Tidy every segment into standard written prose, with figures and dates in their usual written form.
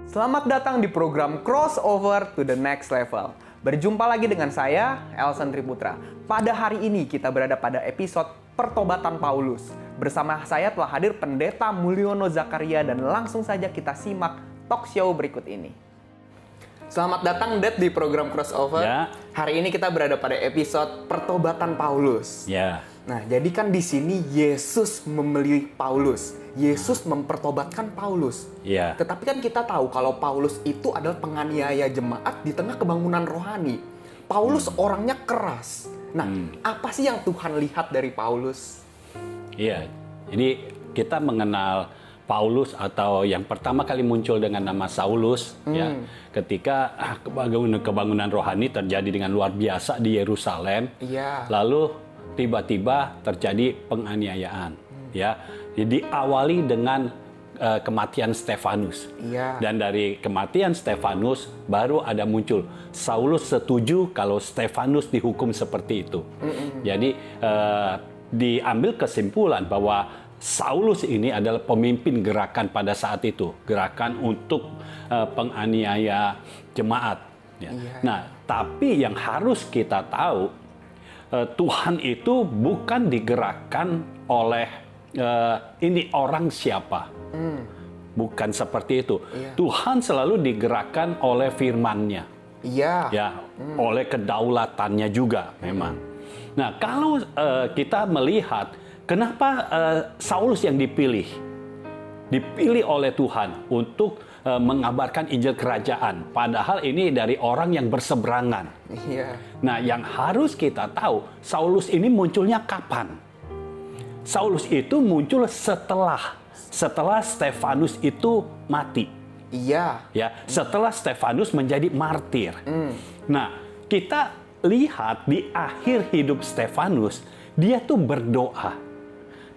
Selamat datang di program Crossover to the Next Level. Berjumpa lagi dengan saya, Elson Triputra. Pada hari ini kita berada pada episode Pertobatan Paulus. Bersama saya telah hadir Pendeta Mulyono Zakaria dan langsung saja kita simak talk show berikut ini. Selamat datang, Det, di program Crossover. Ya. Hari ini kita berada pada episode Pertobatan Paulus. Ya, Nah, jadi kan di sini Yesus memilih Paulus. Yesus mempertobatkan Paulus. ya, Tetapi kan kita tahu kalau Paulus itu adalah penganiaya jemaat di tengah kebangunan rohani. Paulus orangnya keras. Nah, apa sih yang Tuhan lihat dari Paulus? iya. Jadi kita mengenal Paulus atau yang pertama kali muncul dengan nama Saulus, ya, ketika kebangunan rohani terjadi dengan luar biasa di Yerusalem. Iya. Lalu tiba-tiba terjadi penganiayaan, ya. Jadi awali dengan kematian Stefanus. Iya. Dan dari kematian Stefanus baru ada muncul Saulus setuju kalau Stefanus dihukum seperti itu. Jadi diambil kesimpulan bahwa Saulus ini adalah pemimpin gerakan pada saat itu, gerakan untuk penganiaya jemaat. Ya. Iya. Nah, tapi yang harus kita tahu, Tuhan itu bukan digerakkan oleh ini orang siapa. Bukan seperti itu. Iya. Tuhan selalu digerakkan oleh firman-Nya. Iya. Ya, oleh kedaulatannya juga memang. Nah, kalau kita melihat kenapa Saulus yang dipilih oleh Tuhan untuk mengabarkan Injil Kerajaan, padahal ini dari orang yang berseberangan. Iya. Nah, yang harus kita tahu, Saulus ini munculnya kapan? Saulus itu muncul setelah Stefanus itu mati. Iya. Ya, setelah Stefanus menjadi martir. Nah, kita lihat di akhir hidup Stefanus, dia tuh berdoa.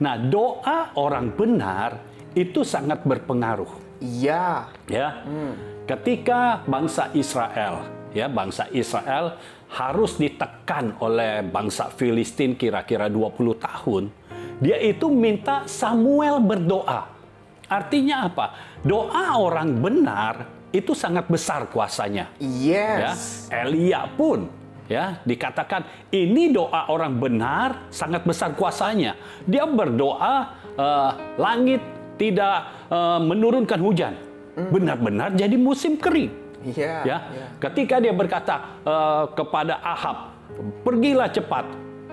Nah, doa orang benar itu sangat berpengaruh. Iya. Ya, ketika bangsa Israel harus ditekan oleh bangsa Filistin kira-kira 20 tahun, dia itu minta Samuel berdoa. Artinya apa? Doa orang benar itu sangat besar kuasanya. Ya, Yes. Elia pun ya dikatakan ini doa orang benar sangat besar kuasanya. Dia berdoa langit tidak menurunkan hujan, benar-benar jadi musim kering. Iya. Ya, Iya. ketika dia berkata kepada Ahab, pergilah cepat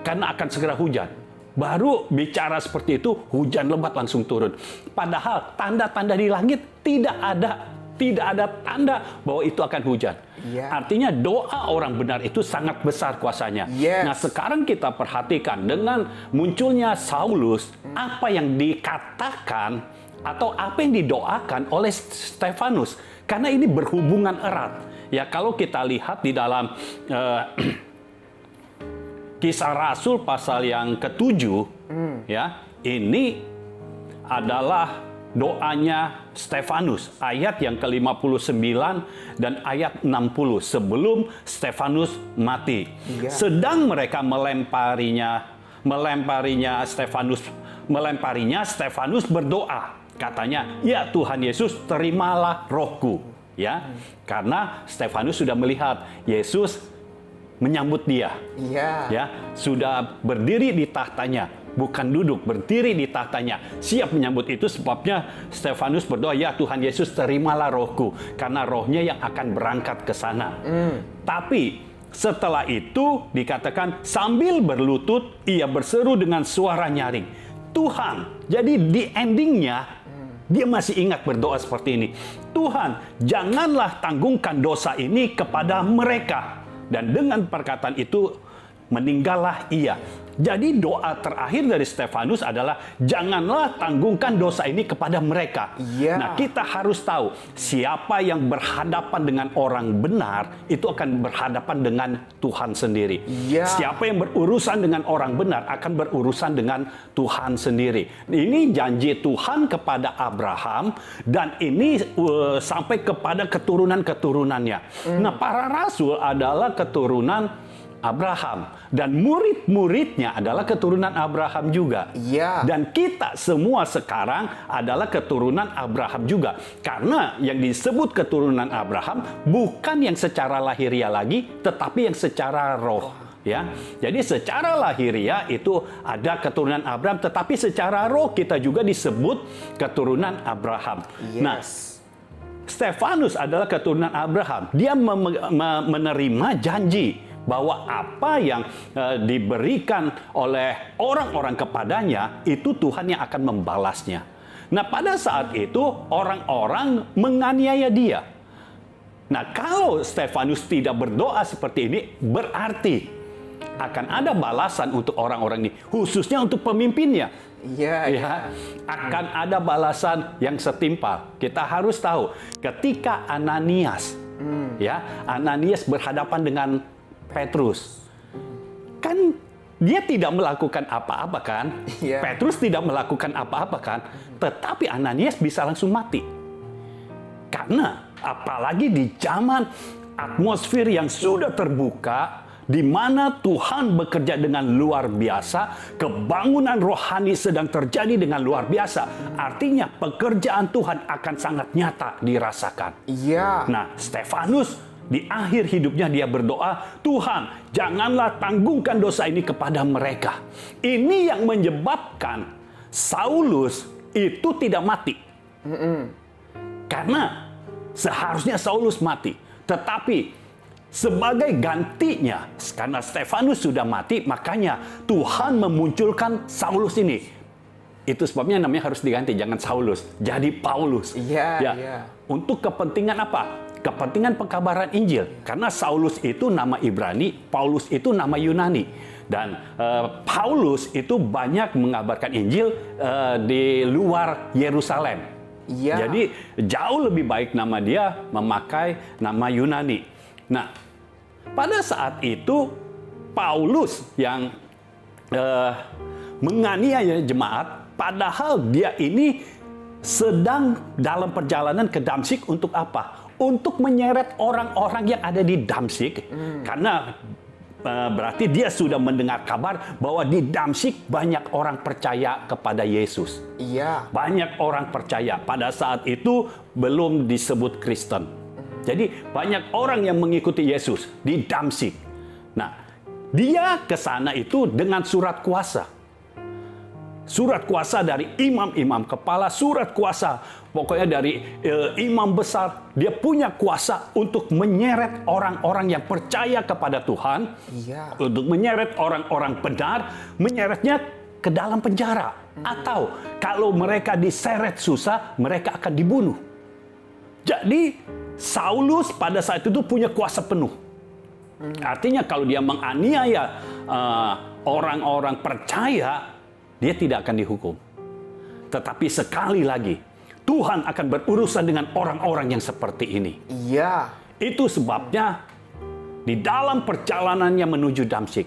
karena akan segera hujan. Baru bicara seperti itu, hujan lebat langsung turun. Padahal tanda-tanda di langit tidak ada tanda bahwa itu akan hujan. Iya. Artinya doa orang benar itu sangat besar kuasanya. Yes. Nah, sekarang kita perhatikan dengan munculnya Saulus, apa yang dikatakan atau apa yang didoakan oleh Stefanus, karena ini berhubungan erat. Ya, kalau kita lihat di dalam Kisah Rasul pasal yang ke-7, ya, ini adalah doanya Stefanus, ayat yang ke-59 dan ayat 60 sebelum Stefanus mati. Iya. Sedang mereka melemparinya Stefanus berdoa, katanya, "Ya Tuhan Yesus, terimalah rohku." Ya, karena Stefanus sudah melihat Yesus menyambut dia. Iya. Ya, sudah berdiri di tahtanya, bukan duduk, berdiri di tahtanya, siap menyambut itu. Sebabnya Stefanus berdoa, "Ya Tuhan Yesus, terimalah rohku," karena rohnya yang akan berangkat ke sana. Tapi setelah itu dikatakan sambil berlutut ia berseru dengan suara nyaring, "Tuhan." Jadi di endingnya dia masih ingat berdoa seperti ini, "Tuhan, janganlah tanggungan dosa ini kepada mereka." Dan dengan perkataan itu meninggallah ia. Jadi doa terakhir dari Stefanus adalah janganlah tanggungkan dosa ini kepada mereka. Iya. Nah, kita harus tahu siapa yang berhadapan dengan orang benar itu akan berhadapan dengan Tuhan sendiri. Iya. Siapa yang berurusan dengan orang benar akan berurusan dengan Tuhan sendiri. Ini janji Tuhan kepada Abraham dan ini sampai kepada keturunan-keturunannya. Nah, para rasul adalah keturunan Abraham. Dan murid-muridnya adalah keturunan Abraham juga. Iya. Dan kita semua sekarang adalah keturunan Abraham juga. Karena yang disebut keturunan Abraham bukan yang secara lahiriah lagi, tetapi yang secara roh. Ya, jadi secara lahiriah itu ada keturunan Abraham, tetapi secara roh kita juga disebut keturunan Abraham. Yes. Nah, Stefanus adalah keturunan Abraham. Dia menerima janji bahwa apa yang diberikan oleh orang-orang kepadanya, itu Tuhan yang akan membalasnya. Nah, pada saat itu orang-orang menganiaya dia. Nah, kalau Stefanus tidak berdoa seperti ini, berarti akan ada balasan untuk orang-orang ini, khususnya untuk pemimpinnya. Iya. Akan ada balasan yang setimpal. Kita harus tahu, ketika Ananias berhadapan dengan Petrus, kan dia tidak melakukan apa-apa kan? Iya. Petrus tidak melakukan apa-apa kan? Tetapi Ananias bisa langsung mati. Karena apalagi di zaman atmosfer yang sudah terbuka, di mana Tuhan bekerja dengan luar biasa, kebangunan rohani sedang terjadi dengan luar biasa. Artinya pekerjaan Tuhan akan sangat nyata dirasakan. Iya. Nah, Stefanus di akhir hidupnya dia berdoa, Tuhan, janganlah tanggungkan dosa ini kepada mereka. Ini yang menyebabkan Saulus itu tidak mati. Karena seharusnya Saulus mati. Tetapi sebagai gantinya, karena Stefanus sudah mati, makanya Tuhan memunculkan Saulus ini. Itu sebabnya namanya harus diganti, jangan Saulus, jadi Paulus. Iya. Untuk kepentingan apa? Kepentingan pekabaran Injil. Karena Saulus itu nama Ibrani, Paulus itu nama Yunani. Dan Paulus itu banyak mengabarkan Injil di luar Yerusalem. Iya. Jadi jauh lebih baik nama dia memakai nama Yunani. Nah, pada saat itu Paulus yang menganiaya jemaat, padahal dia ini sedang dalam perjalanan ke Damsyik untuk apa? Untuk menyeret orang-orang yang ada di Damsyik, karena berarti dia sudah mendengar kabar bahwa di Damsyik banyak orang percaya kepada Yesus. Iya. Banyak orang percaya. Pada saat itu belum disebut Kristen. Jadi banyak orang yang mengikuti Yesus di Damsyik. Nah, dia ke sana itu dengan surat kuasa. Surat kuasa dari imam-imam kepala, surat kuasa pokoknya dari imam besar. Dia punya kuasa untuk menyeret orang-orang yang percaya kepada Tuhan, untuk menyeret orang-orang benar, menyeretnya ke dalam penjara. Atau kalau mereka diseret susah, mereka akan dibunuh. Jadi Saulus pada saat itu punya kuasa penuh. Artinya kalau dia menganiaya orang-orang percaya, dia tidak akan dihukum. Tetapi sekali lagi, Tuhan akan berurusan dengan orang-orang yang seperti ini. Iya. Itu sebabnya di dalam perjalanannya menuju Damsyik,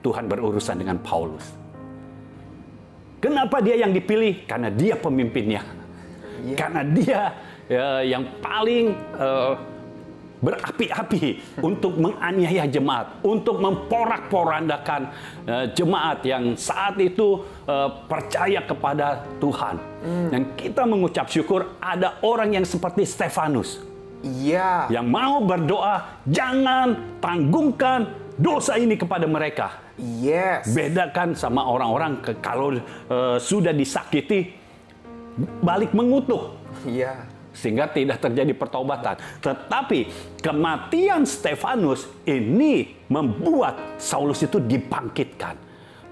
Tuhan berurusan dengan Paulus. Kenapa dia yang dipilih? Karena dia pemimpinnya. Iya. Karena dia yang paling berapi-api untuk menganiaya jemaat, untuk memporak-porandakan jemaat yang saat itu percaya kepada Tuhan. Dan kita mengucap syukur ada orang yang seperti Stefanus. Iya. Yang mau berdoa, jangan tanggungkan dosa ini kepada mereka. Yes. Bedakan sama orang-orang kalau sudah disakiti, balik mengutuk. Iya. Sehingga tidak terjadi pertobatan. Tetapi kematian Stefanus ini membuat Saulus itu dibangkitkan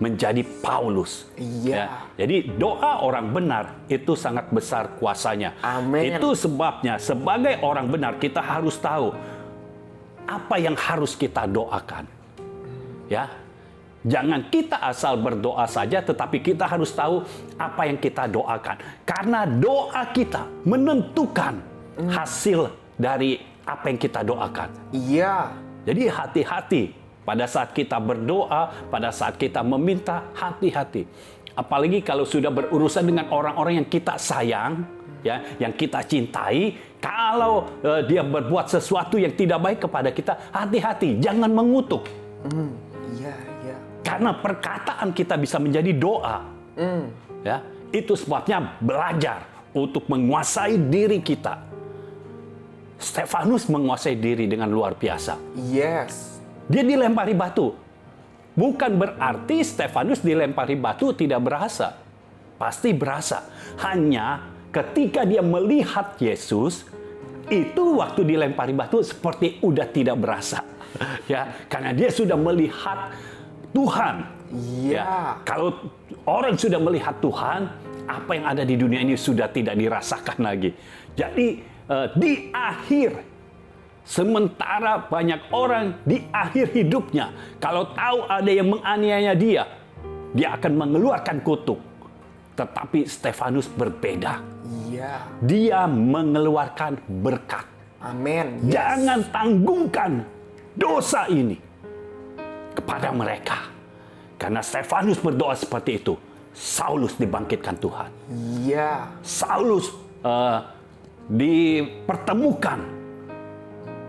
menjadi Paulus. Iya. Jadi doa orang benar itu sangat besar kuasanya. Amin. Itu sebabnya sebagai orang benar kita harus tahu apa yang harus kita doakan. Ya. Jangan kita asal berdoa saja, tetapi kita harus tahu apa yang kita doakan. Karena doa kita menentukan hasil dari apa yang kita doakan. Iya. Jadi hati-hati pada saat kita berdoa, pada saat kita meminta, hati-hati. Apalagi kalau sudah berurusan dengan orang-orang yang kita sayang, ya, yang kita cintai. Kalau dia berbuat sesuatu yang tidak baik kepada kita, hati-hati, jangan mengutuk. Iya, iya. Karena perkataan kita bisa menjadi doa. Ya, itu sebabnya belajar untuk menguasai diri kita. Stefanus menguasai diri dengan luar biasa. Yes. Dia dilempari batu. Bukan berarti Stefanus dilempari batu tidak berasa. Pasti berasa. Hanya ketika dia melihat Yesus, itu waktu dilempari batu seperti udah tidak berasa. Ya, karena dia sudah melihat Tuhan. Iya. Ya, kalau orang sudah melihat Tuhan, apa yang ada di dunia ini sudah tidak dirasakan lagi. Jadi di akhir, sementara banyak orang di akhir hidupnya, kalau tahu ada yang menganiaya dia akan mengeluarkan kutuk. Tetapi Stefanus berbeda. Iya. Dia mengeluarkan berkat. Amin. Yes. Jangan tanggungan dosa ini kepada mereka. Karena Stefanus berdoa seperti itu, Saulus dibangkitkan Tuhan. Iya. Saulus dipertemukan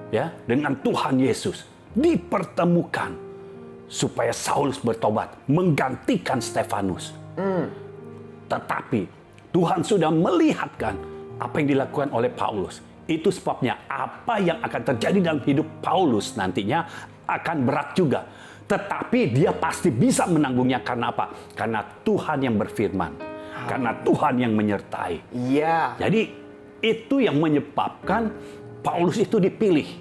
ya dengan Tuhan Yesus, dipertemukan supaya Saulus bertobat, menggantikan Stefanus. Tetapi Tuhan sudah melihatkan apa yang dilakukan oleh Paulus. Itu sebabnya apa yang akan terjadi dalam hidup Paulus nantinya akan berat juga. Tetapi dia pasti bisa menanggungnya karena apa? Karena Tuhan yang berfirman. Karena Tuhan yang menyertai. Iya. Jadi itu yang menyebabkan Paulus itu dipilih.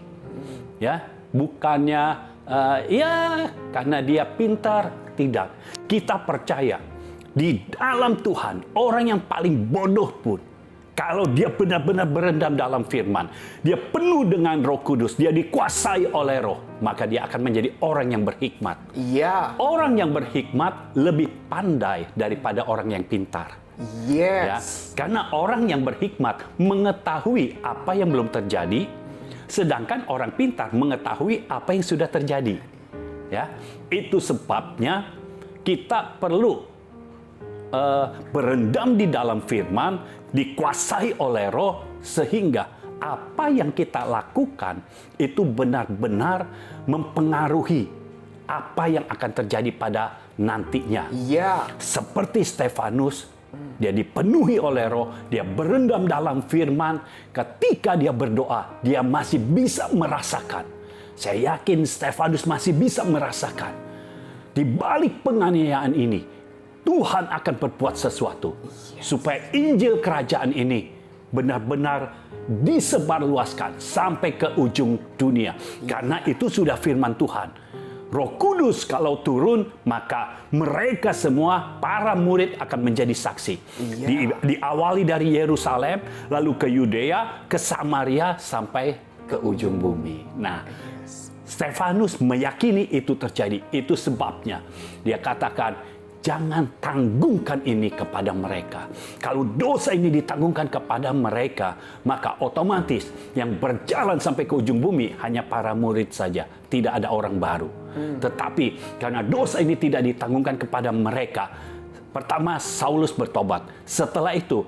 Ya, bukannya ya karena dia pintar, tidak. Kita percaya di dalam Tuhan, orang yang paling bodoh pun, kalau dia benar-benar berendam dalam firman, dia penuh dengan Roh Kudus, dia dikuasai oleh Roh, maka dia akan menjadi orang yang berhikmat. Iya. Orang yang berhikmat lebih pandai daripada orang yang pintar. Ya, Yes. karena orang yang berhikmat mengetahui apa yang belum terjadi, sedangkan orang pintar mengetahui apa yang sudah terjadi. Ya, itu sebabnya kita perlu berendam di dalam firman, dikuasai oleh Roh, sehingga apa yang kita lakukan itu benar-benar mempengaruhi apa yang akan terjadi pada nantinya. Iya. Seperti Stefanus, dia dipenuhi oleh Roh, dia berendam dalam firman, ketika dia berdoa, dia masih bisa merasakan. Saya yakin Stefanus masih bisa merasakan. Di balik penganiayaan ini, Tuhan akan berbuat sesuatu supaya Injil kerajaan ini benar-benar disebarluaskan sampai ke ujung dunia. Karena itu sudah firman Tuhan. Roh Kudus kalau turun, maka mereka semua, para murid akan menjadi saksi. Diawali dari Yerusalem, lalu ke Yudea, ke Samaria, sampai ke ujung bumi. Nah, Stefanus meyakini itu terjadi. Itu sebabnya dia katakan, jangan tanggungkan ini kepada mereka. Kalau dosa ini ditanggungkan kepada mereka, maka otomatis yang berjalan sampai ke ujung bumi hanya para murid saja. Tidak ada orang baru. Tetapi karena dosa ini tidak ditanggungkan kepada mereka, pertama Saulus bertobat. Setelah itu,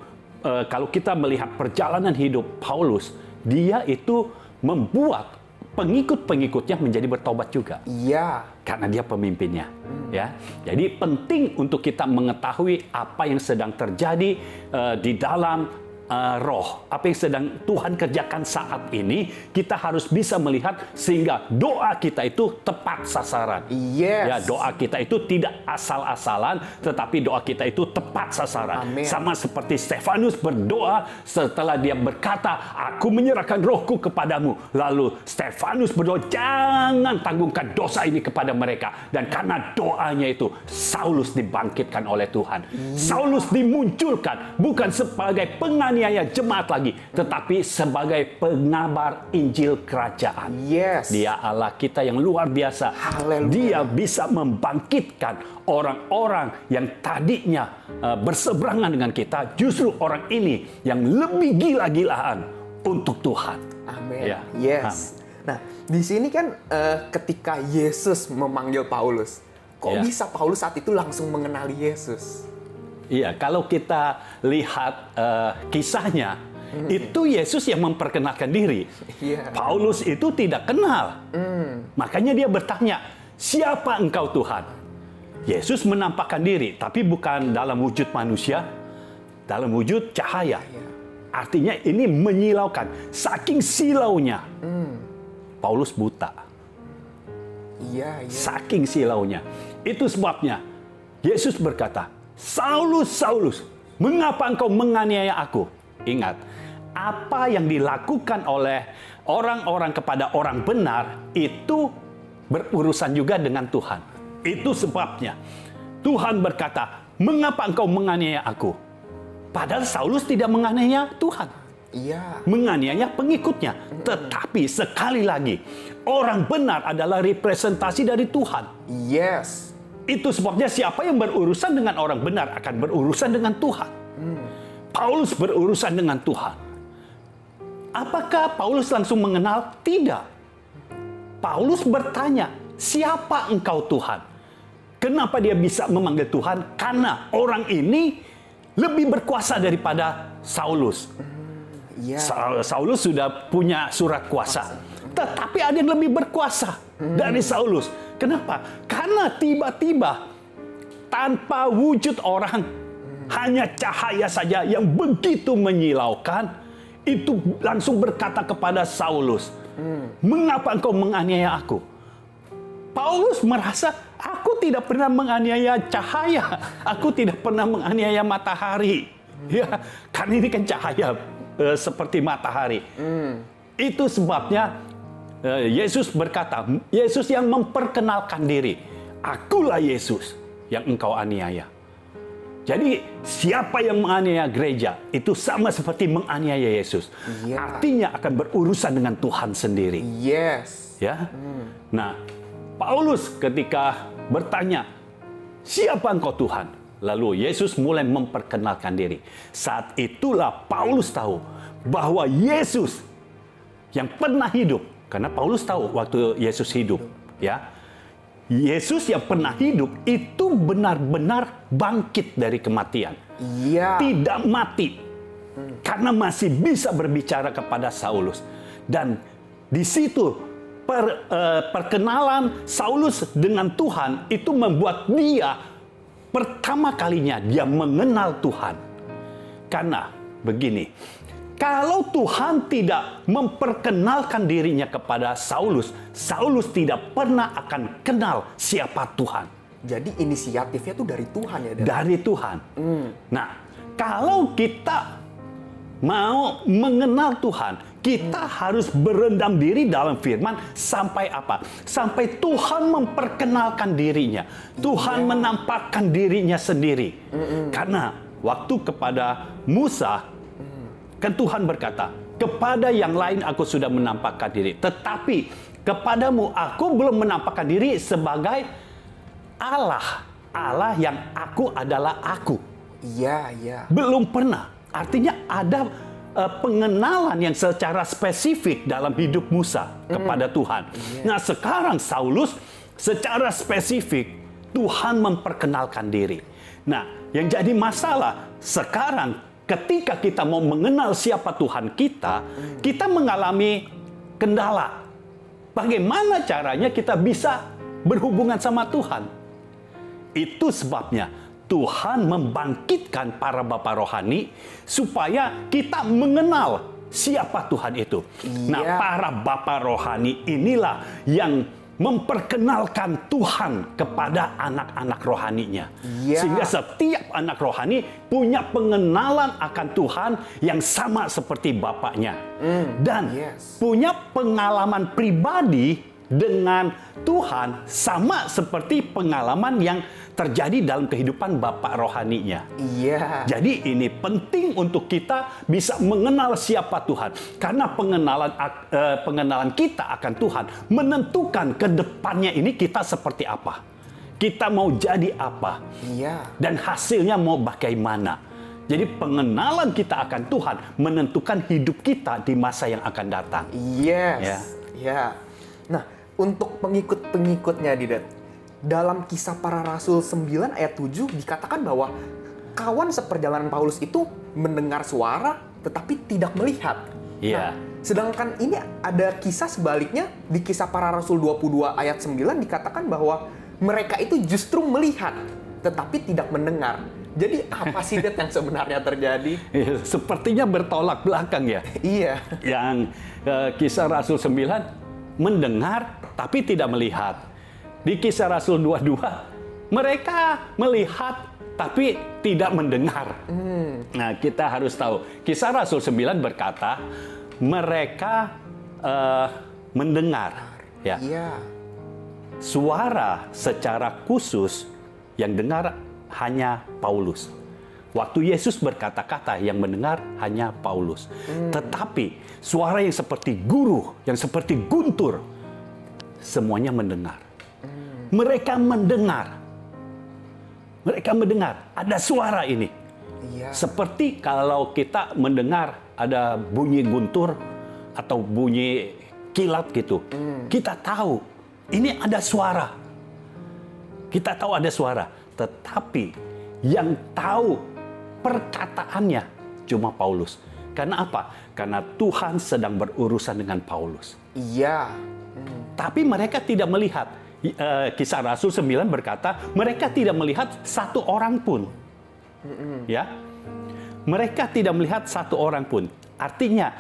kalau kita melihat perjalanan hidup Paulus, dia itu membuat pengikut-pengikutnya menjadi bertobat juga. Iya. Karena dia pemimpinnya. Ya. Jadi penting untuk kita mengetahui apa yang sedang terjadi di dalam roh. Apa yang sedang Tuhan kerjakan saat ini, kita harus bisa melihat sehingga doa kita itu tepat sasaran. Yes. Ya, doa kita itu tidak asal-asalan, tetapi doa kita itu tepat sasaran. Amin. Sama seperti Stefanus berdoa setelah dia berkata, aku menyerahkan rohku kepadamu. Lalu Stefanus berdoa, jangan tanggungkan dosa ini kepada mereka. Dan karena doanya itu, Saulus dibangkitkan oleh Tuhan. Saulus dimunculkan bukan sebagai penganiaya jemaat lagi, tetapi sebagai pengabar Injil kerajaan. Yes. Dia Allah kita yang luar biasa. Haleluya. Dia bisa membangkitkan orang-orang yang tadinya berseberangan dengan kita, justru orang ini yang lebih gila-gilaan untuk Tuhan. Amin. Ya. Yes. Nah, di sini kan ketika Yesus memanggil Paulus, kok Ya. bisa Paulus saat itu langsung mengenali Yesus? Iya, kalau kita lihat kisahnya, itu Yesus yang memperkenalkan diri. Iya. Paulus itu tidak kenal. Makanya dia bertanya, siapa engkau Tuhan? Yesus menampakkan diri, tapi bukan dalam wujud manusia, dalam wujud cahaya. Artinya ini menyilaukan. Saking silaunya, Paulus buta. Iya. Saking silaunya. Itu sebabnya Yesus berkata, Saulus, Saulus, mengapa engkau menganiaya aku? Ingat, apa yang dilakukan oleh orang-orang kepada orang benar itu berurusan juga dengan Tuhan. Itu sebabnya Tuhan berkata, mengapa engkau menganiaya aku? Padahal Saulus tidak menganiaya Tuhan. Iya. Menganiaya pengikutnya. Tetapi sekali lagi, orang benar adalah representasi dari Tuhan. Yes. Itu sebabnya siapa yang berurusan dengan orang benar akan berurusan dengan Tuhan. Paulus berurusan dengan Tuhan. Apakah Paulus langsung mengenal? Tidak. Paulus bertanya, siapa engkau Tuhan? Kenapa dia bisa memanggil Tuhan? Karena orang ini lebih berkuasa daripada Saulus. Saulus sudah punya surat kuasa. Tetapi ada yang lebih berkuasa dari Saulus. Kenapa? Karena tiba-tiba tanpa wujud orang, hanya cahaya saja yang begitu menyilaukan, itu langsung berkata kepada Saulus, mengapa engkau menganiaya aku? Paulus merasa, aku tidak pernah menganiaya cahaya, aku tidak pernah menganiaya matahari. Ya, karena ini kan cahaya seperti matahari. Itu sebabnya Yesus berkata, Yesus yang memperkenalkan diri, akulah Yesus yang engkau aniaya. Jadi siapa yang menganiaya gereja itu sama seperti menganiaya Yesus. Artinya akan berurusan dengan Tuhan sendiri. Yes. Ya. Nah, Paulus ketika bertanya, siapa engkau Tuhan? Lalu Yesus mulai memperkenalkan diri. Saat itulah Paulus tahu bahwa Yesus yang pernah hidup, karena Paulus tahu waktu Yesus hidup, ya. Yesus yang pernah hidup itu benar-benar bangkit dari kematian. Iya. Tidak mati. Karena masih bisa berbicara kepada Saulus. Dan di situ perkenalan Saulus dengan Tuhan itu membuat dia pertama kalinya dia mengenal Tuhan. Karena begini, kalau Tuhan tidak memperkenalkan dirinya kepada Saulus, Saulus tidak pernah akan kenal siapa Tuhan. Jadi inisiatifnya tuh dari Tuhan ya? Dari Tuhan. Nah, kalau kita mau mengenal Tuhan, kita harus berendam diri dalam firman sampai apa? Sampai Tuhan memperkenalkan dirinya. Tuhan menampakkan dirinya sendiri. Karena waktu kepada Musa, kan Tuhan berkata, kepada yang lain aku sudah menampakkan diri. Tetapi kepadamu aku belum menampakkan diri sebagai Allah. Allah yang aku adalah aku. Iya. Belum pernah. Artinya ada pengenalan yang secara spesifik dalam hidup Musa kepada Tuhan. Nah sekarang Saulus secara spesifik Tuhan memperkenalkan diri. Nah yang jadi masalah sekarang ketika kita mau mengenal siapa Tuhan kita, kita mengalami kendala. Bagaimana caranya kita bisa berhubungan sama Tuhan? Itu sebabnya Tuhan membangkitkan para bapa rohani supaya kita mengenal siapa Tuhan itu. Nah, para bapa rohani inilah yang memperkenalkan Tuhan kepada anak-anak rohaninya. Sehingga setiap anak rohani punya pengenalan akan Tuhan yang sama seperti bapaknya. Dan punya pengalaman pribadi dengan Tuhan sama seperti pengalaman yang terjadi dalam kehidupan bapak rohaninya. Jadi ini penting untuk kita bisa mengenal siapa Tuhan. Karena pengenalan kita akan Tuhan menentukan ke depannya ini kita seperti apa. Kita mau jadi apa. Dan hasilnya mau bagaimana. Jadi pengenalan kita akan Tuhan menentukan hidup kita di masa yang akan datang. Nah, untuk pengikut-pengikutnya Didat, dalam Kisah Para Rasul 9 ayat 7 dikatakan bahwa kawan seperjalanan Paulus itu mendengar suara tetapi tidak melihat. Nah, Sedangkan ini ada kisah sebaliknya, di Kisah Para Rasul 22 ayat 9 dikatakan bahwa mereka itu justru melihat, tetapi tidak mendengar. Jadi apa sih Det yang sebenarnya terjadi? Sepertinya bertolak belakang ya. Iya. Yang Kisah Rasul 9 mendengar tapi tidak melihat. Di Kisah Rasul 22 mereka melihat tapi tidak mendengar. Nah, kita harus tahu Kisah Rasul 9 berkata mereka mendengar, ya. Iya. Suara secara khusus yang dengar hanya Paulus. Waktu Yesus berkata-kata yang mendengar hanya Paulus. Tetapi suara yang seperti guru, yang seperti guntur, semuanya mendengar. Mereka mendengar. Mereka mendengar. Ada suara ini. Iya. Seperti kalau kita mendengar ada bunyi guntur atau bunyi kilat gitu. Kita tahu ini ada suara. Kita tahu ada suara. Tetapi yang tahu perkataannya cuma Paulus. Karena apa? Karena Tuhan sedang berurusan dengan Paulus. Iya. Tapi mereka tidak melihat. Kisah Rasul 9 berkata, mereka tidak melihat satu orang pun. Ya. Mereka tidak melihat satu orang pun. Artinya,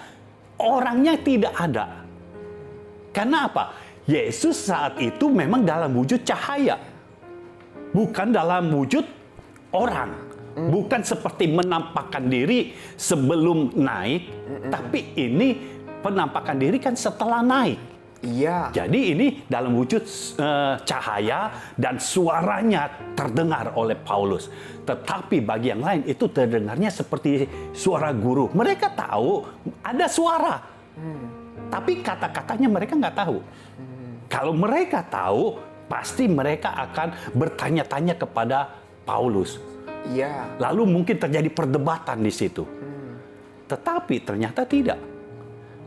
orangnya tidak ada. Karena apa? Yesus saat itu memang dalam wujud cahaya. Bukan dalam wujud orang. Bukan seperti menampakkan diri sebelum naik. Tapi ini penampakan diri kan setelah naik. Iya. Jadi ini dalam wujud cahaya dan suaranya terdengar oleh Paulus. Tetapi bagi yang lain itu terdengarnya seperti suara guru. Mereka tahu ada suara. Tapi kata-katanya mereka nggak tahu. Kalau mereka tahu, pasti mereka akan bertanya-tanya kepada Paulus. Iya. Lalu mungkin terjadi perdebatan di situ. Tetapi ternyata tidak.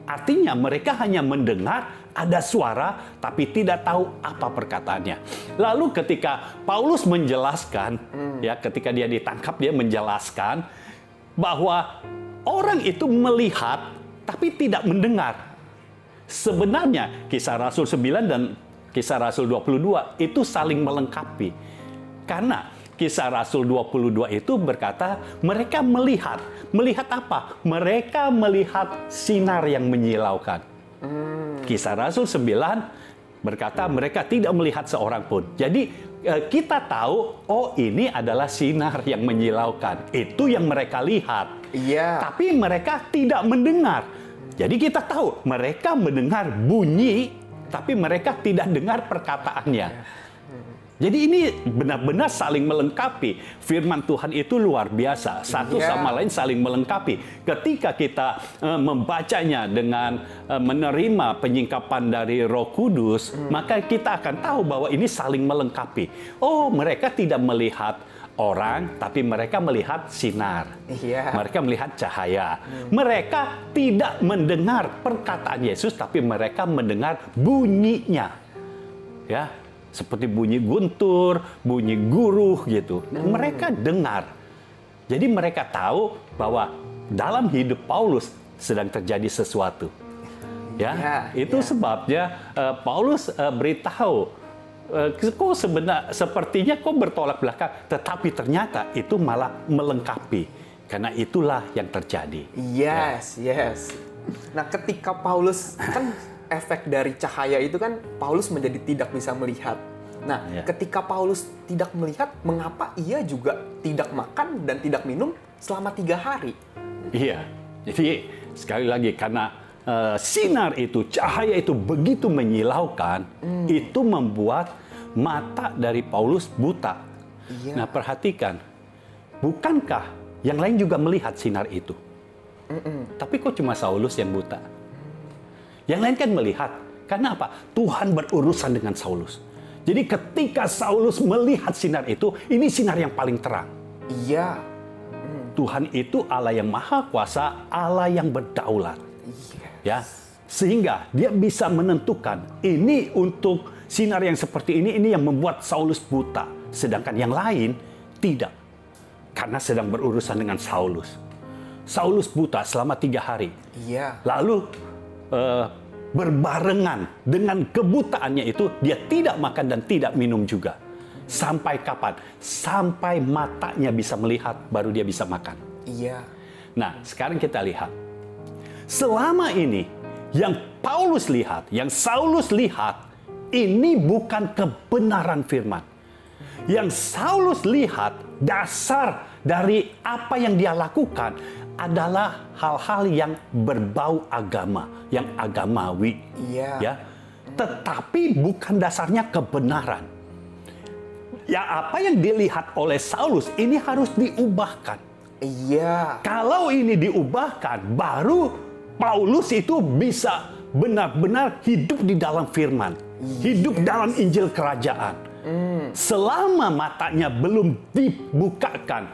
Artinya mereka hanya mendengar ada suara tapi tidak tahu apa perkataannya. Lalu ketika Paulus menjelaskan, ya ketika dia ditangkap dia menjelaskan bahwa orang itu melihat tapi tidak mendengar. Sebenarnya Kisah Rasul 9 dan Kisah Rasul 22 itu saling melengkapi. Karena Kisah Rasul 22 itu berkata mereka melihat. Melihat apa? Mereka melihat sinar yang menyilaukan. Kisah Rasul 9 berkata mereka tidak melihat seorang pun. Jadi kita tahu, oh ini adalah sinar yang menyilaukan. Itu yang mereka lihat. Iya. Tapi mereka tidak mendengar. Jadi kita tahu mereka mendengar bunyi, tapi mereka tidak dengar perkataannya. Jadi ini benar-benar saling melengkapi. Firman Tuhan itu luar biasa. Satu sama lain saling melengkapi. Ketika kita membacanya dengan menerima penyingkapan dari Roh Kudus, maka kita akan tahu bahwa ini saling melengkapi. Oh, mereka tidak melihat orang, tapi mereka melihat sinar. Iya. Mereka melihat cahaya. Mereka tidak mendengar perkataan Yesus, tapi mereka mendengar bunyinya. Ya. Seperti bunyi guntur, bunyi guruh gitu. Mereka dengar. Jadi mereka tahu bahwa dalam hidup Paulus sedang terjadi sesuatu. Itu sebabnya Paulus beritahu, kok sepertinya kok bertolak belakang, tetapi ternyata itu malah melengkapi. Karena itulah yang terjadi. Yes. Nah, ketika Paulus kan efek dari cahaya itu kan Paulus menjadi tidak bisa melihat. Nah, ketika Paulus tidak melihat, mengapa ia juga tidak makan dan tidak minum selama 3 hari? Iya, jadi sekali lagi karena sinar itu, cahaya itu begitu menyilaukan, itu membuat mata dari Paulus buta. Iya. Nah, perhatikan, bukankah yang lain juga melihat sinar itu? Tapi kok cuma Saulus yang buta? Yang lain kan melihat. Karena apa? Tuhan berurusan dengan Saulus. Jadi ketika Saulus melihat sinar itu, ini sinar yang paling terang. Iya. Tuhan itu Allah yang maha kuasa, Allah yang berdaulat. Ya, sehingga dia bisa menentukan ini untuk sinar yang seperti ini yang membuat Saulus buta. Sedangkan yang lain tidak. Karena sedang berurusan dengan Saulus. Saulus buta selama 3 hari. Iya. Lalu berbarengan dengan kebutaannya itu, dia tidak makan dan tidak minum juga. Sampai kapan? Sampai matanya bisa melihat, baru dia bisa makan. Iya. Nah, sekarang kita lihat. Selama ini, yang Paulus lihat, yang Saulus lihat, ini bukan kebenaran firman. Yang Saulus lihat, dasar dari apa yang dia lakukan adalah hal-hal yang berbau agama, yang agamawi. Iya. Ya. Tetapi bukan dasarnya kebenaran. Ya, apa yang dilihat oleh Saulus ini harus diubahkan. Iya. Kalau ini diubahkan, baru Paulus itu bisa benar-benar hidup di dalam firman. Hidup dalam Injil Kerajaan. Selama matanya belum dibukakan,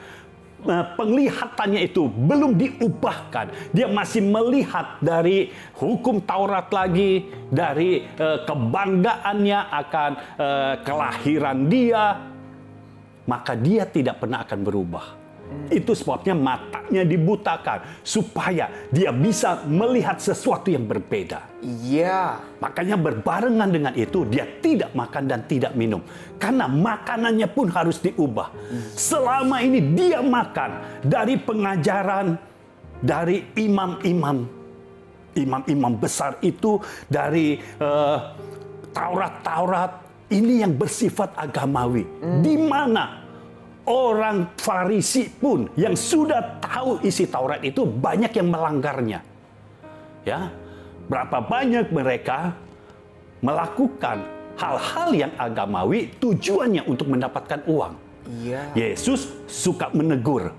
penglihatannya itu belum diubahkan, dia masih melihat dari hukum Taurat lagi, dari kebanggaannya akan kelahiran dia, maka dia tidak pernah akan berubah. Itu sebabnya matanya dibutakan supaya dia bisa melihat sesuatu yang berbeda. Iya. Makanya berbarengan dengan itu dia tidak makan dan tidak minum. Karena makanannya pun harus diubah. Selama ini dia makan dari pengajaran dari imam-imam besar itu, dari Taurat-Taurat ini yang bersifat agamawi. Di mana orang Farisi pun yang sudah tahu isi Taurat itu banyak yang melanggarnya. Ya, berapa banyak mereka melakukan hal-hal yang agamawi tujuannya untuk mendapatkan uang. Iya. Yesus suka menegur.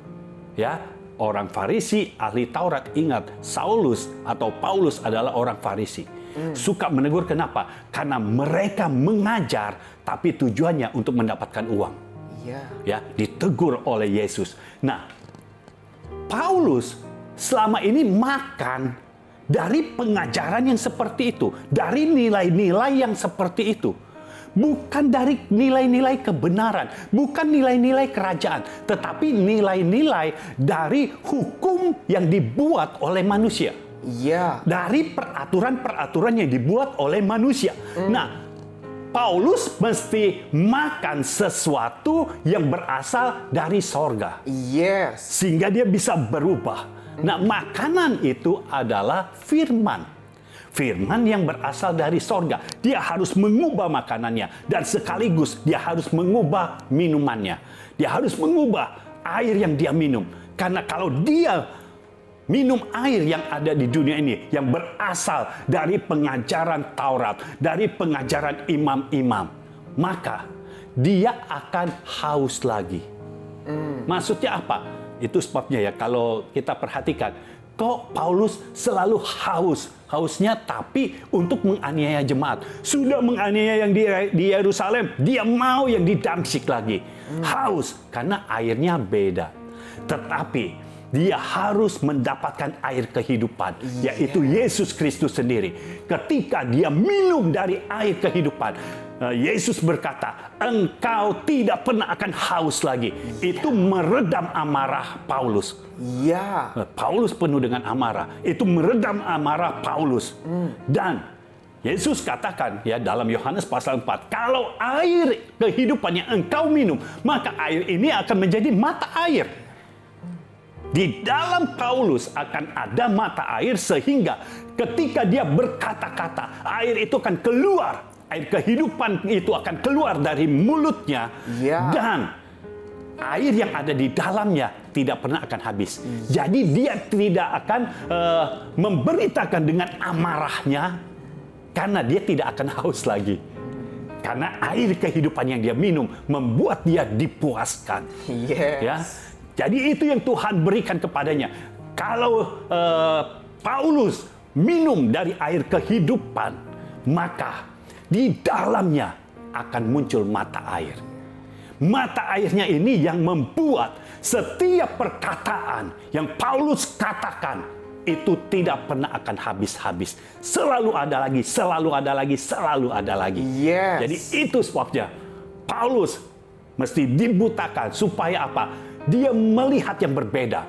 Ya, orang Farisi, ahli Taurat. Ingat, Saulus atau Paulus adalah orang Farisi. Suka menegur, kenapa? Karena mereka mengajar tapi tujuannya untuk mendapatkan uang. Ya, ditegur oleh Yesus. Nah, Paulus selama ini makan dari pengajaran yang seperti itu, dari nilai-nilai yang seperti itu. Bukan dari nilai-nilai kebenaran, bukan nilai-nilai kerajaan, tetapi nilai-nilai dari hukum yang dibuat oleh manusia. Iya. Dari peraturan-peraturan yang dibuat oleh manusia. Nah, Paulus mesti makan sesuatu yang berasal dari sorga. Yes. Sehingga dia bisa berubah. Nah, makanan itu adalah firman. Firman yang berasal dari sorga. Dia harus mengubah makanannya. Dan sekaligus dia harus mengubah minumannya. Dia harus mengubah air yang dia minum. Karena kalau dia minum air yang ada di dunia ini, yang berasal dari pengajaran Taurat, dari pengajaran imam-imam, maka dia akan haus lagi. Maksudnya apa? Itu sebabnya ya, kalau kita perhatikan, kok Paulus selalu haus? Hausnya tapi untuk menganiaya jemaat. Sudah menganiaya yang di Yerusalem, dia mau yang di Damsyik lagi. Haus, karena airnya beda. Tetapi dia harus mendapatkan air kehidupan, yaitu Yesus Kristus sendiri. Ketika dia minum dari air kehidupan, Yesus berkata, engkau tidak pernah akan haus lagi. Itu meredam amarah Paulus. Iya. Paulus penuh dengan amarah. Itu meredam amarah Paulus. Dan Yesus katakan ya dalam Yohanes pasal 4, kalau air kehidupan yang engkau minum, maka air ini akan menjadi mata air. Di dalam Paulus akan ada mata air, sehingga ketika dia berkata-kata, air itu akan keluar. Air kehidupan itu akan keluar dari mulutnya. Ya. Dan air yang ada di dalamnya tidak pernah akan habis. Jadi dia tidak akan memberitakan dengan amarahnya, karena dia tidak akan haus lagi. Karena air kehidupan yang dia minum membuat dia dipuaskan. Yes. Ya. Jadi itu yang Tuhan berikan kepadanya. Kalau Paulus minum dari air kehidupan, maka di dalamnya akan muncul mata air. Mata airnya ini yang membuat setiap perkataan yang Paulus katakan itu tidak pernah akan habis-habis. Selalu ada lagi, selalu ada lagi, selalu ada lagi. Yes. Jadi itu sebabnya Paulus mesti dibutakan supaya apa? Dia melihat yang berbeda.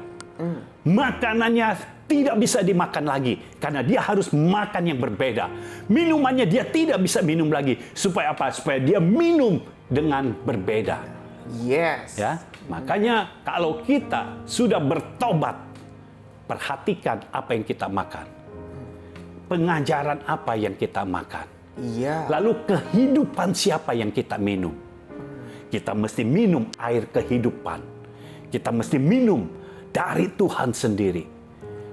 Makanannya tidak bisa dimakan lagi karena dia harus makan yang berbeda. Minumannya dia tidak bisa minum lagi. Supaya apa? Supaya dia minum dengan berbeda. Yes. Ya, makanya kalau kita sudah bertobat, perhatikan apa yang kita makan. Pengajaran apa yang kita makan. Iya. Lalu kehidupan siapa yang kita minum. Kita mesti minum air kehidupan. Kita mesti minum dari Tuhan sendiri.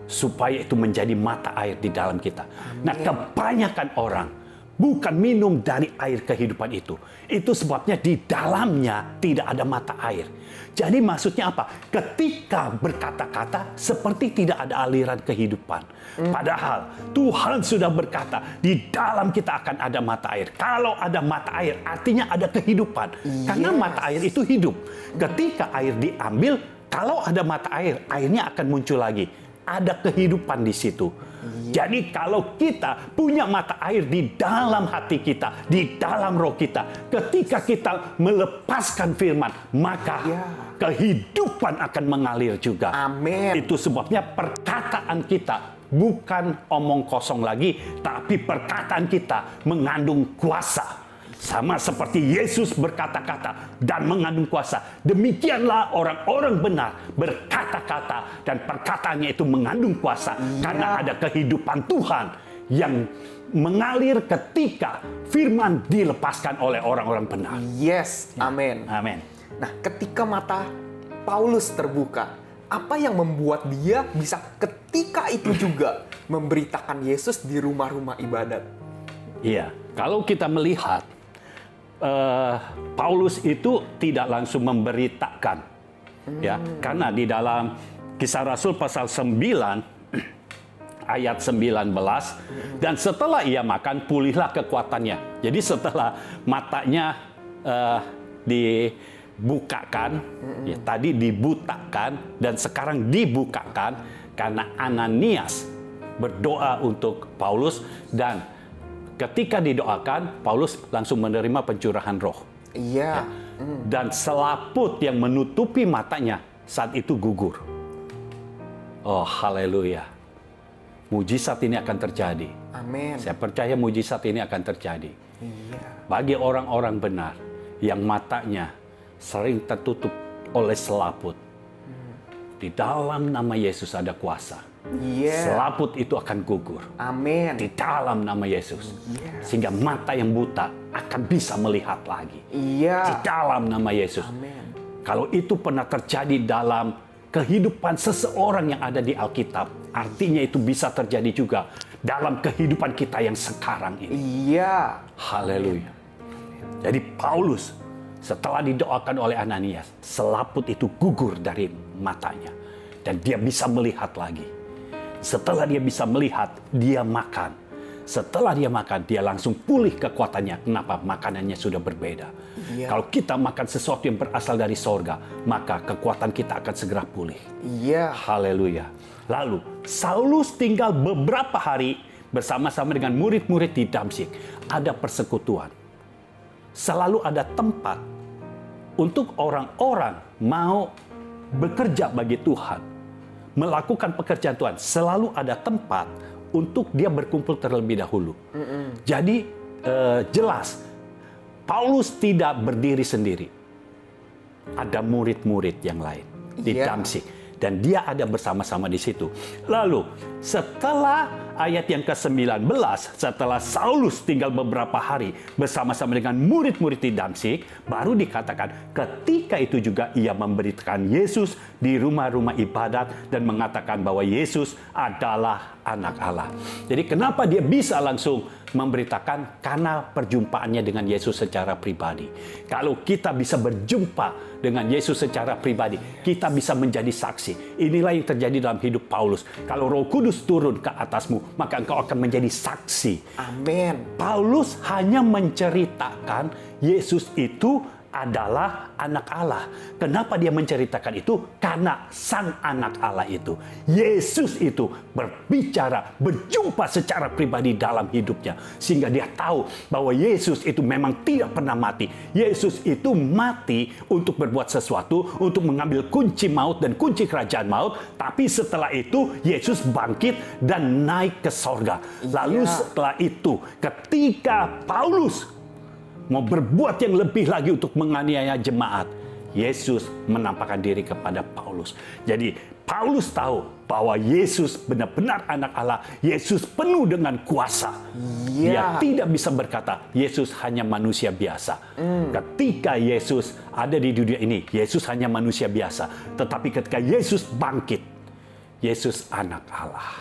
Supaya itu menjadi mata air di dalam kita. Nah, kebanyakan orang bukan minum dari air kehidupan itu. Itu sebabnya di dalamnya tidak ada mata air. Jadi maksudnya apa? Ketika berkata-kata seperti tidak ada aliran kehidupan. Padahal Tuhan sudah berkata, di dalam kita akan ada mata air. Kalau ada mata air, artinya ada kehidupan. Karena mata air itu hidup. Ketika air diambil, kalau ada mata air, airnya akan muncul lagi. Ada kehidupan di situ. Jadi kalau kita punya mata air di dalam hati kita, di dalam roh kita, ketika kita melepaskan firman, maka kehidupan akan mengalir juga. Amin. Itu sebabnya perkataan kita bukan omong kosong lagi, tapi perkataan kita mengandung kuasa. Sama seperti Yesus berkata-kata dan mengandung kuasa. Demikianlah orang-orang benar berkata-kata dan perkataannya itu mengandung kuasa. Karena ada kehidupan Tuhan yang mengalir ketika firman dilepaskan oleh orang-orang benar. Yes, amin. Amin. Nah, ketika mata Paulus terbuka, apa yang membuat dia bisa ketika itu juga memberitakan Yesus di rumah-rumah ibadat? Iya, kalau kita melihat Paulus itu tidak langsung memberitakan, ya, karena di dalam Kisah Rasul pasal 9 ayat 19, dan setelah ia makan pulihlah kekuatannya. Jadi setelah matanya dibukakan, ya, tadi dibutakan dan sekarang dibukakan karena Ananias berdoa untuk Paulus, dan ketika didoakan, Paulus langsung menerima pencurahan roh. Iya. Dan selaput yang menutupi matanya saat itu gugur. Oh, haleluya. Mujizat ini akan terjadi. Amin. Saya percaya mujizat ini akan terjadi. Iya. Bagi orang-orang benar yang matanya sering tertutup oleh selaput. Di dalam nama Yesus ada kuasa. Iya. Selaput itu akan gugur. Amin. Di dalam nama Yesus. Sehingga mata yang buta akan bisa melihat lagi. Di Iya. dalam nama Yesus. Amin. Kalau itu pernah terjadi dalam kehidupan seseorang yang ada di Alkitab, artinya itu bisa terjadi juga dalam kehidupan kita yang sekarang ini. Iya. Haleluya. Jadi Paulus setelah didoakan oleh Ananias, selaput itu gugur dari matanya. Dan dia bisa melihat lagi. Setelah dia bisa melihat, dia makan. Setelah dia makan, dia langsung pulih kekuatannya. Kenapa? Makanannya sudah berbeda. Iya. Kalau kita makan sesuatu yang berasal dari sorga, maka kekuatan kita akan segera pulih. Iya. Haleluya. Lalu, Saulus tinggal beberapa hari bersama-sama dengan murid-murid di Damsyik. Ada persekutuan. Selalu ada tempat untuk orang-orang mau bekerja bagi Tuhan. Melakukan pekerjaan Tuhan, selalu ada tempat untuk dia berkumpul terlebih dahulu. Jadi jelas, Paulus tidak berdiri sendiri. Ada murid-murid yang lain di Damsyik. Dan dia ada bersama-sama di situ. Lalu, setelah ayat yang ke-19, setelah Saulus tinggal beberapa hari bersama-sama dengan murid-murid di Damsyik, baru dikatakan ketika itu juga ia memberitakan Yesus di rumah-rumah ibadat dan mengatakan bahwa Yesus adalah anak Allah. Jadi kenapa dia bisa langsung memberitakan? Karena perjumpaannya dengan Yesus secara pribadi. Kalau kita bisa berjumpa dengan Yesus secara pribadi, kita bisa menjadi saksi. Inilah yang terjadi dalam hidup Paulus. Kalau Roh Kudus turun ke atasmu, maka engkau akan menjadi saksi. Amin. Paulus hanya menceritakan Yesus itu adalah anak Allah. Kenapa dia menceritakan itu? Karena sang anak Allah itu, Yesus itu berbicara, berjumpa secara pribadi dalam hidupnya. Sehingga dia tahu bahwa Yesus itu memang tidak pernah mati. Yesus itu mati untuk berbuat sesuatu, untuk mengambil kunci maut dan kunci kerajaan maut. Tapi setelah itu, Yesus bangkit dan naik ke sorga. Lalu setelah itu, ketika Paulus mau berbuat yang lebih lagi untuk menganiaya jemaat, Yesus menampakkan diri kepada Paulus. Jadi Paulus tahu bahwa Yesus benar-benar anak Allah. Yesus penuh dengan kuasa. Dia tidak bisa berkata, Yesus hanya manusia biasa. Ketika Yesus ada di dunia ini, Yesus hanya manusia biasa. Tetapi ketika Yesus bangkit, Yesus anak Allah.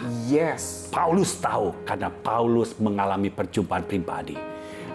Paulus tahu karena Paulus mengalami perjumpaan pribadi.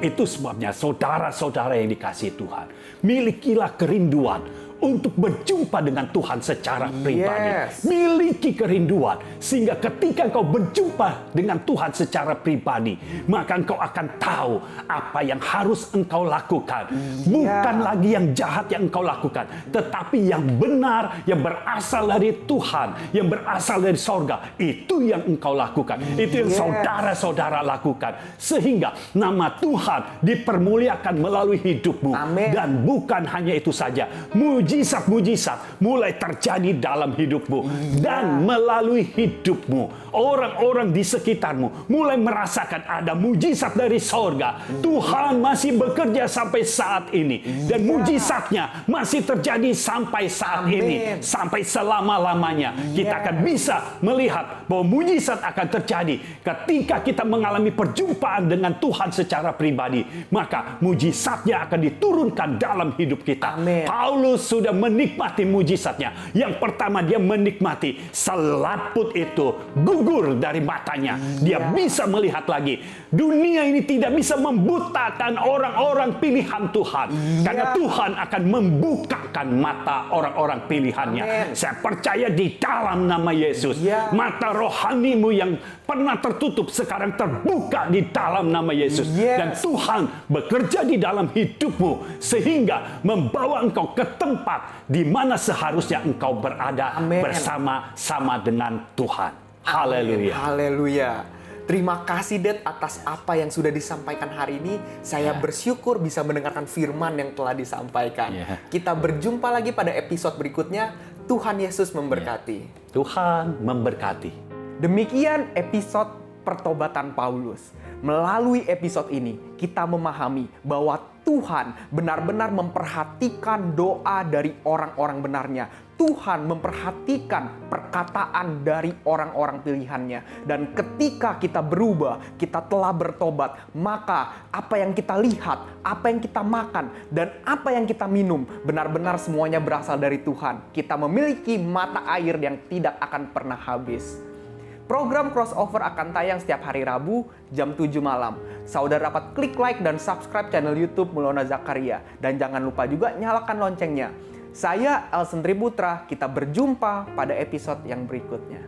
Itu sebabnya saudara-saudara yang dikasihi Tuhan, milikilah kerinduan untuk berjumpa dengan Tuhan secara pribadi. Miliki kerinduan sehingga ketika engkau berjumpa dengan Tuhan secara pribadi, maka engkau akan tahu apa yang harus engkau lakukan. Bukan lagi yang jahat yang engkau lakukan, tetapi yang benar, yang berasal dari Tuhan, yang berasal dari sorga. Itu yang engkau lakukan. Itu yang saudara-saudara lakukan. Sehingga nama Tuhan dipermuliakan melalui hidupmu. Dan bukan hanya itu saja, mujizat-mujizat mulai terjadi dalam hidupmu. Dan melalui hidupmu, orang-orang di sekitarmu mulai merasakan ada mujizat dari sorga. Tuhan masih bekerja sampai saat ini. Dan mujizatnya masih terjadi sampai saat ini. Sampai selama-lamanya. Kita akan bisa melihat bahwa mujizat akan terjadi ketika kita mengalami perjumpaan dengan Tuhan secara pribadi. Maka mujizatnya akan diturunkan dalam hidup kita. Paulus sudah menikmati mujizatnya. Yang pertama, dia menikmati selaput itu gugur dari matanya. Dia bisa melihat lagi. Dunia ini tidak bisa membutakan orang-orang pilihan Tuhan. Karena Tuhan akan membukakan mata orang-orang pilihannya. Saya percaya di dalam nama Yesus, mata rohanimu yang pernah tertutup sekarang terbuka di dalam nama Yesus. Dan Tuhan bekerja di dalam hidupmu sehingga membawa engkau ke tempat di mana seharusnya engkau berada bersama-sama dengan Tuhan. Haleluya. Haleluya. Terima kasih Dad atas apa yang sudah disampaikan hari ini. Saya bersyukur bisa mendengarkan firman yang telah disampaikan. Kita berjumpa lagi pada episode berikutnya. Tuhan Yesus memberkati. Tuhan memberkati. Demikian episode pertobatan Paulus. Melalui episode ini, kita memahami bahwa Tuhan benar-benar memperhatikan doa dari orang-orang benarnya. Tuhan memperhatikan perkataan dari orang-orang pilihannya. Dan ketika kita berubah, kita telah bertobat, maka apa yang kita lihat, apa yang kita makan, dan apa yang kita minum, benar-benar semuanya berasal dari Tuhan. Kita memiliki mata air yang tidak akan pernah habis. Program Crossover akan tayang setiap hari Rabu jam 7 malam. Saudara dapat klik like dan subscribe channel YouTube Mulona Zakaria. Dan jangan lupa juga nyalakan loncengnya. Saya Elsen Triputra, kita berjumpa pada episode yang berikutnya.